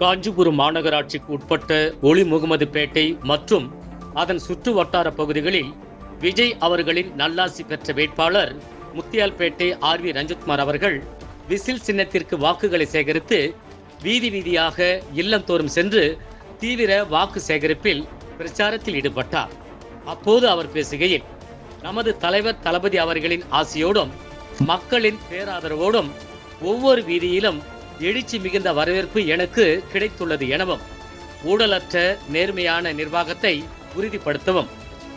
காஞ்சிபுரம் மாநகராட்சிக்கு உட்பட்ட ஒளி முகமதுபேட்டை மற்றும் அதன் சுற்று வட்டார பகுதிகளில் விஜய் அவர்களின் நல்லாசி பெற்ற வேட்பாளர் முத்தியால்பேட்டை ஆர்.வி. ரஞ்சித்குமார் அவர்கள் விசில் சின்னத்திற்கு வாக்குகளை சேகரித்து வீதி வீதியாக இல்லந்தோறும் சென்று தீவிர வாக்கு சேகரிப்பில் பிரச்சாரத்தில் ஈடுபட்டார். அப்போது அவர் பேசுகையில், நமது தலைவர் தளபதி அவர்களின் ஆசியோடும் மக்களின் பேராதரவோடும் ஒவ்வொரு வீதியிலும் எழுச்சி மிகுந்த வரவேற்பு எனக்கு கிடைத்துள்ளது எனவும், ஊழலற்ற நேர்மையான நிர்வாகத்தை உறுதிப்படுத்தவும்,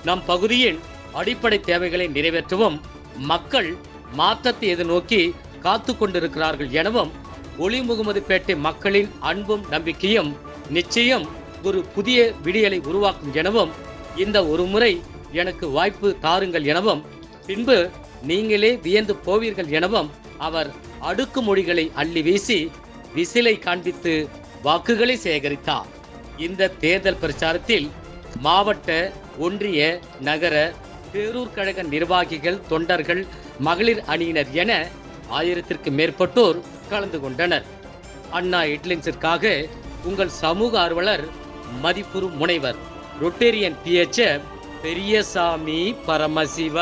நம் பகுதியின் அடிப்படை தேவைகளை நிறைவேற்றவும் மக்கள் மாற்றத்தை எதிர்நோக்கி காத்து கொண்டிருக்கிறார்கள் எனவும், ஒளி முகமதுபேட்டை மக்களின் அன்பும் நம்பிக்கையும் நிச்சயம் ஒரு புதிய விடியலை உருவாக்கும் எனவும், இந்த ஒரு முறை எனக்கு வாய்ப்பு தாருங்கள் எனவும், பின்பு நீங்களே வியந்து போவீர்கள் எனவும் அவர் அடுக்குமொழிகளை அள்ளி வீசி விசிலை காண்பித்து வாக்குகளை சேகரித்தார். இந்த தேர்தல் பிரச்சாரத்தில் மாவட்ட, ஒன்றிய, நகர, பேரூர் கழக நிர்வாகிகள், தொண்டர்கள், மகளிர் அணியினர் என 1000க்கும் மேற்பட்டோர் கலந்து கொண்டனர். அண்ணா ஹெட்லைன்ஸிற்காக உங்கள் சமூக ஆர்வலர், மதிப்புறு முனைவர், ரொட்டேரியன் PH பெரியசாமி பரமசிவ.